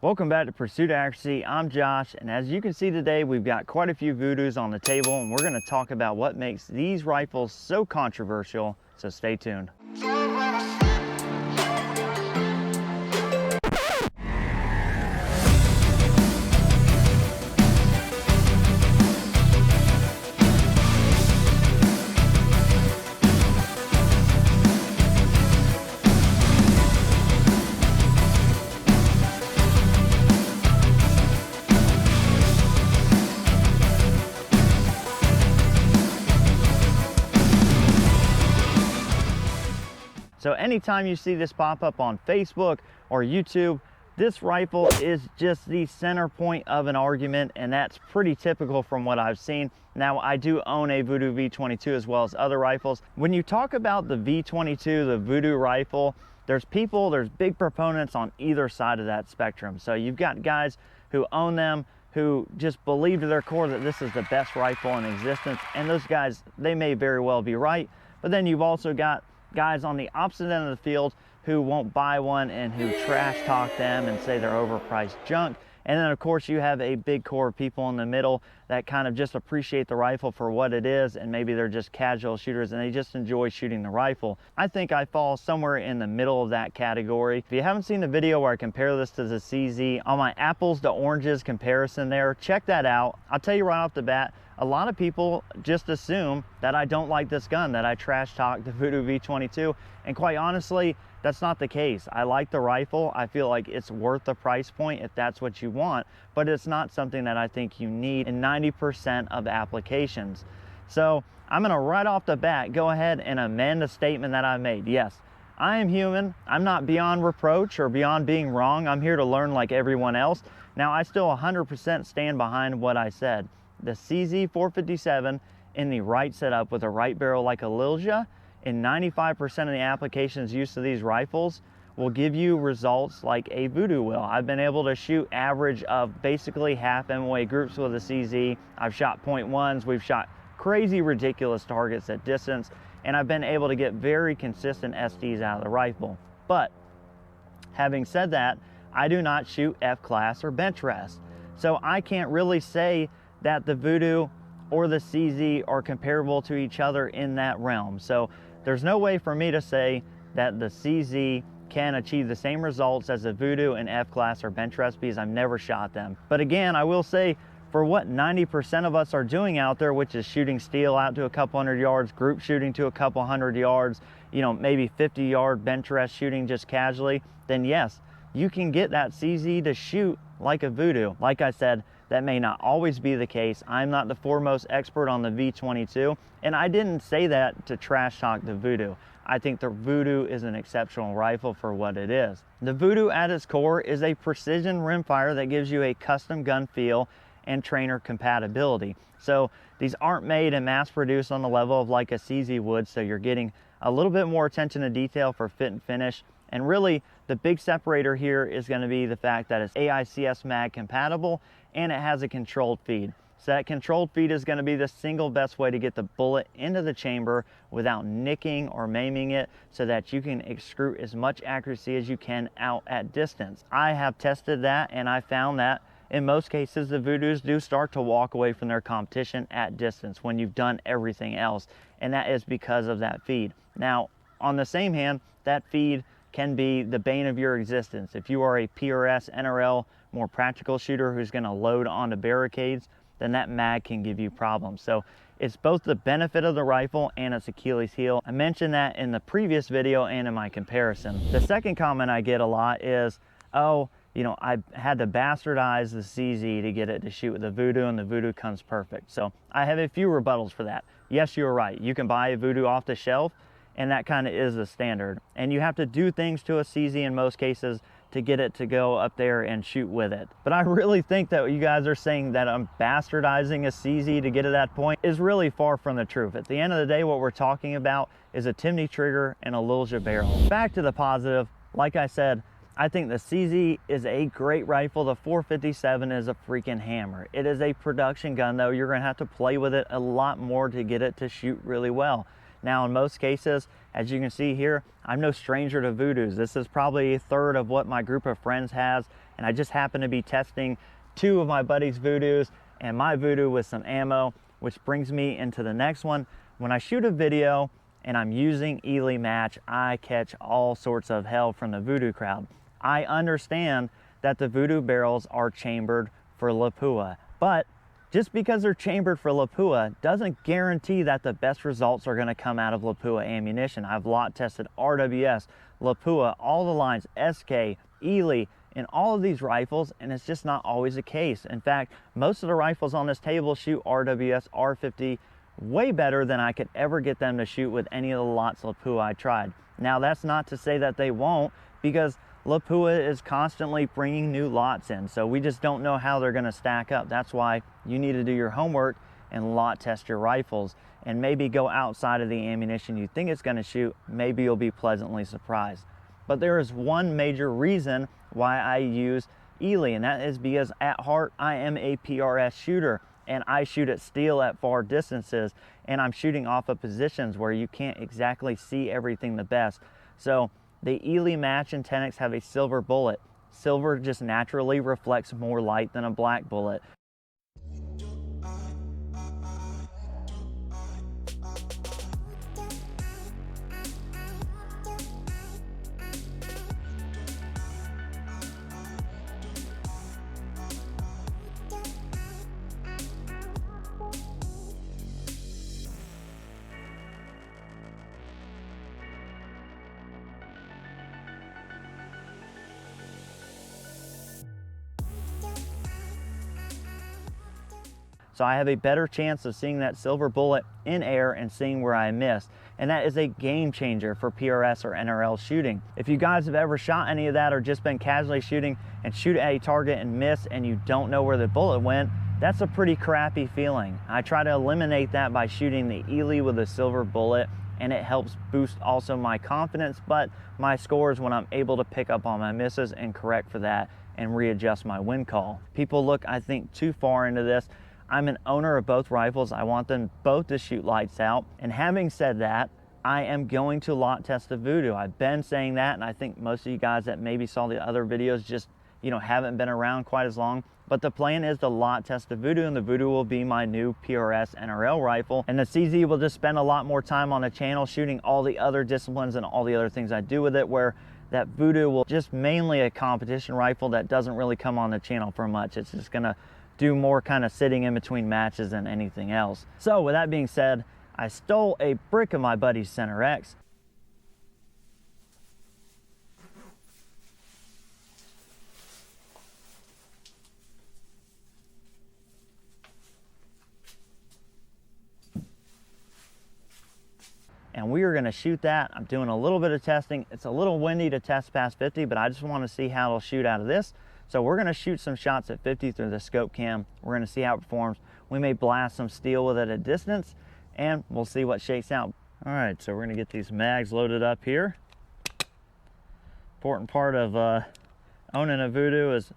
Welcome back to Pursuit of Accuracy. I'm Josh, and as you can see today, we've got quite a few Voodoos on the table, and we're going to talk about what makes these rifles so controversial, so stay tuned. So anytime you see this pop up on Facebook or YouTube, this rifle is just the center point of an argument, and that's pretty typical from what I've seen. Now, I do own a Vudoo V22 as well as other rifles. When you talk about the V22, the Vudoo rifle, there's big proponents on either side of that spectrum. So you've got guys who own them, who just believe to their core that this is the best rifle in existence, and those guys, they may very well be right. But then you've also got guys on the opposite end of the field who won't buy one and who trash talk them and say they're overpriced junk. And then of course you have a big core of people in the middle that kind of just appreciate the rifle for what it is, and maybe they're just casual shooters and they just enjoy shooting the rifle. I think I fall somewhere in the middle of that category. If you haven't seen the video where I compare this to the CZ on my apples to oranges comparison there, check that out. I'll tell you right off the bat, a lot of people just assume that I don't like this gun, that I trash talk the Vudoo V22, and quite honestly, that's not the case. I like the rifle. I feel like it's worth the price point if that's what you want, but it's not something that I think you need in 90% of applications. So I'm gonna right off the bat go ahead and amend a statement that I made. Yes, I am human. I'm not beyond reproach or beyond being wrong. I'm here to learn like everyone else. Now, I still 100% stand behind what I said. The CZ 457 in the right setup with a right barrel like a Lilja, in 95% of the applications used to these rifles will give you results like a Vudoo will. I've been able to shoot average of basically half MOA groups with a CZ. I've shot .1s, we've shot crazy ridiculous targets at distance, and I've been able to get very consistent SDs out of the rifle. But having said that, I do not shoot F-class or bench rest. So I can't really say that the Vudoo or the CZ are comparable to each other in that realm. So there's no way for me to say that the CZ can achieve the same results as the Vudoo in F-class or bench rest because I've never shot them. But again, I will say for what 90% of us are doing out there, which is shooting steel out to a couple hundred yards, group shooting to a couple hundred yards, you know, maybe 50-yard bench rest shooting just casually, then yes, you can get that CZ to shoot like a Vudoo. Like I said, that may not always be the case. I'm not the foremost expert on the V22, and I didn't say that to trash talk the Vudoo. I think the Vudoo is an exceptional rifle for what it is. The Vudoo at its core is a precision rimfire that gives you a custom gun feel and trainer compatibility. So these aren't made and mass produced on the level of like a CZ would, so you're getting a little bit more attention to detail for fit and finish. And really, the big separator here is going to be the fact that it's AICS mag compatible and it has a controlled feed. So that controlled feed is going to be the single best way to get the bullet into the chamber without nicking or maiming it, so that you can execute as much accuracy as you can out at distance. I have tested that, and I found that in most cases the Voodoos do start to walk away from their competition at distance when you've done everything else, and that is because of that feed. Now, on the same hand, that feed can be the bane of your existence. If you are a PRS, NRL, more practical shooter who's going to load onto barricades, then that mag can give you problems. So it's both the benefit of the rifle and its Achilles heel. I mentioned that in the previous video and in my comparison. The second comment I get a lot is, oh, you know, I had to bastardize the CZ to get it to shoot with the Vudoo, and the Vudoo comes perfect. So I have a few rebuttals for that. Yes, you're right. You can buy a Vudoo off the shelf, and that kind of is the standard. And you have to do things to a CZ in most cases to get it to go up there and shoot with it. But I really think that what you guys are saying that I'm bastardizing a CZ to get to that point is really far from the truth. At the end of the day, what we're talking about is a Timney trigger and a Lilja barrel. Back to the positive, like I said, I think the CZ is a great rifle. The 457 is a freaking hammer. It is a production gun though. You're gonna have to play with it a lot more to get it to shoot really well. Now, in most cases, as you can see here, I'm no stranger to Voodoos. This is probably a third of what my group of friends has, and I just happened to be testing two of my buddy's Voodoos and my Voodoo with some ammo, which brings me into the next one. When I shoot a video and I'm using ELEY match, I catch all sorts of hell from the Voodoo crowd. I understand that the Voodoo barrels are chambered for LAPUA, but just because they're chambered for LAPUA doesn't guarantee that the best results are going to come out of LAPUA ammunition. I've lot tested RWS, LAPUA, all the lines, SK, ELEY, in all of these rifles, and it's just not always the case. In fact, most of the rifles on this table shoot RWS R50 way better than I could ever get them to shoot with any of the lots LAPUA I tried. Now, that's not to say that they won't, because LAPUA is constantly bringing new lots in, so we just don't know how they're going to stack up. That's why you need to do your homework and lot test your rifles, and maybe go outside of the ammunition you think it's going to shoot. Maybe you'll be pleasantly surprised. But there is one major reason why I use ELEY, and that is because at heart I am a PRS shooter, and I shoot at steel at far distances, and I'm shooting off of positions where you can't exactly see everything the best. So the ELEY match and 10X have a silver bullet. Silver just naturally reflects more light than a black bullet. So I have a better chance of seeing that silver bullet in air and seeing where I missed. And that is a game changer for PRS or NRL shooting. If you guys have ever shot any of that or just been casually shooting and shoot at a target and miss and you don't know where the bullet went, that's a pretty crappy feeling. I try to eliminate that by shooting the ELEY with a silver bullet, and it helps boost also my confidence, but my scores when I'm able to pick up on my misses and correct for that and readjust my win call. People look, I think, too far into this. I'm an owner of both rifles. I want them both to shoot lights out. And having said that, I am going to lot test the Voodoo. I've been saying that, and I think most of you guys that maybe saw the other videos just, haven't been around quite as long. But the plan is to lot test the Voodoo, and the Voodoo will be my new PRS NRL rifle. And the CZ will just spend a lot more time on the channel shooting all the other disciplines and all the other things I do with it, where that Voodoo will just mainly a competition rifle that doesn't really come on the channel for much. It's just gonna do more kind of sitting in between matches than anything else. So with that being said, I stole a brick of my buddy's Center X. And we are gonna shoot that. I'm doing a little bit of testing. It's a little windy to test past 50, but I just wanna see how it'll shoot out of this. So we're gonna shoot some shots at 50 through the scope cam. We're gonna see how it performs. We may blast some steel with it at distance, and we'll see what shakes out. All right, so we're gonna get these mags loaded up here. Important part of owning a Voodoo is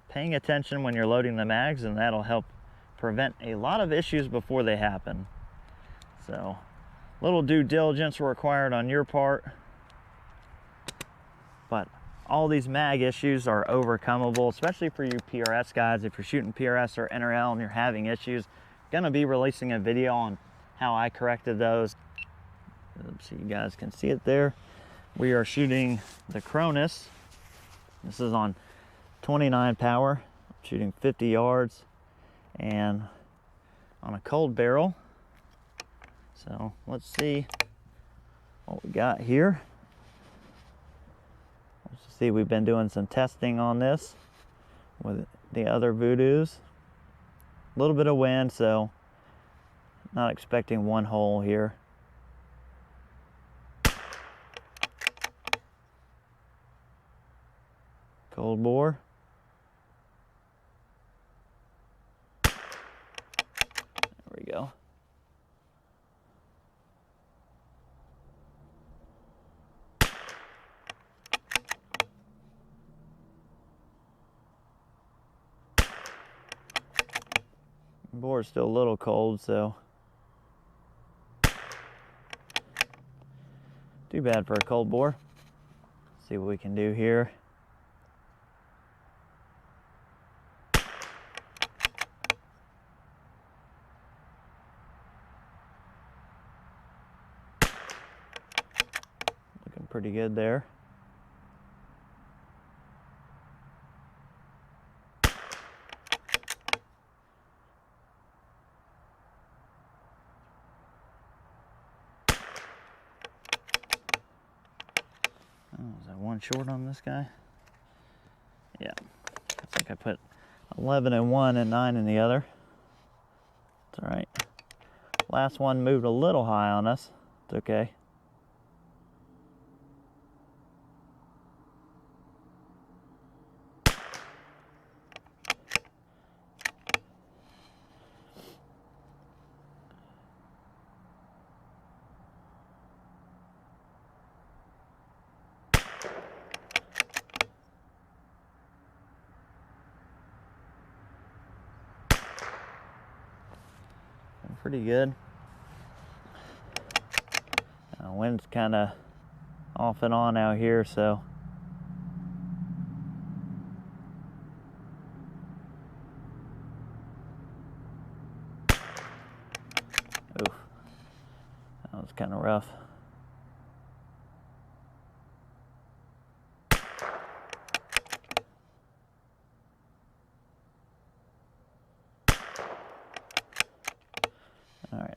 paying attention when you're loading the mags, and that'll help prevent a lot of issues before they happen. So, little due diligence required on your part, but all these mag issues are overcomeable, especially for you PRS guys. If you're shooting PRS or NRL and you're having issues, I'm gonna be releasing a video on how I corrected those. So you guys can see it there. We are shooting the Cronus. This is on 29 power, shooting 50 yards and on a cold barrel. So let's see what we got here. Let's see, we've been doing some testing on this with the other Voodoos. A little bit of wind, so not expecting one hole here. Cold bore. There we go. Bore's still a little cold, so too bad for a cold bore. Let's see what we can do here. pretty good there. Oh, is that one short on this guy? Yeah, I think I put 11 in one and 9 in the other. It's all right. Last one moved a little high on us. It's okay. Pretty good. Wind's kind of off and on out here, so oof, that was kind of rough. All right.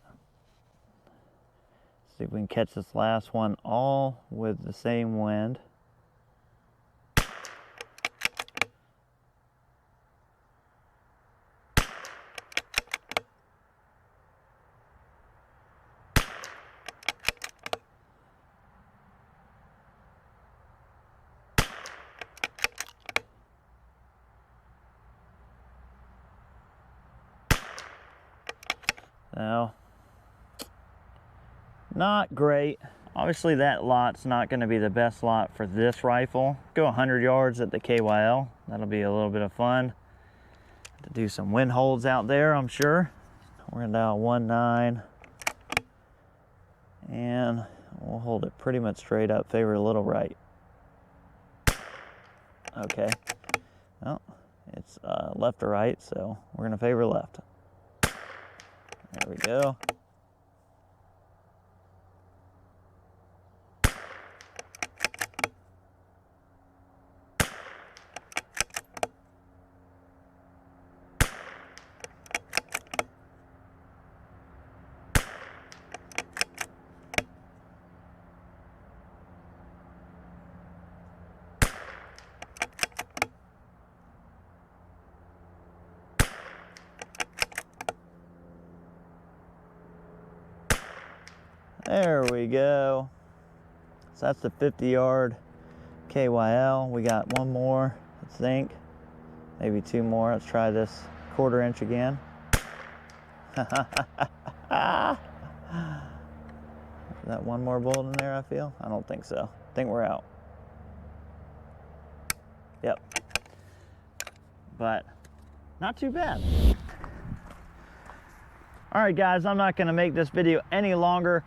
See if we can catch this last one all with the same wind. So, not great. Obviously that lot's not going to be the best lot for this rifle. Go 100 yards at the KYL. That'll be a little bit of fun. To do some wind holds out there, I'm sure. We're going to dial 1.9. And we'll hold it pretty much straight up, favor a little right. Okay. Well, it's left to right, so we're going to favor left. There we go. There we go. So that's the 50-yard KYL. We got one more, I think. Maybe two more. Let's try this 1/4 inch again. Is that one more bullet in there, I feel? I don't think so. I think we're out. Yep. But not too bad. All right, guys, I'm not going to make this video any longer.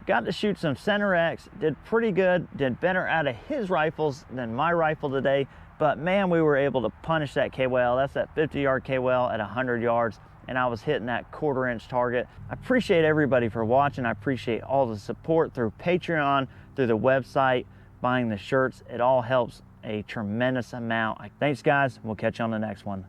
Got to shoot some Center X, did pretty good, did better out of his rifles than my rifle today, but man, we were able to punish that KWL. That's that 50-yard KWL at 100 yards, and I was hitting that 1/4 inch target. I appreciate everybody for watching. I appreciate all the support through Patreon, through the website, buying the shirts. It all helps a tremendous amount. Thanks, guys. We'll catch you on the next one.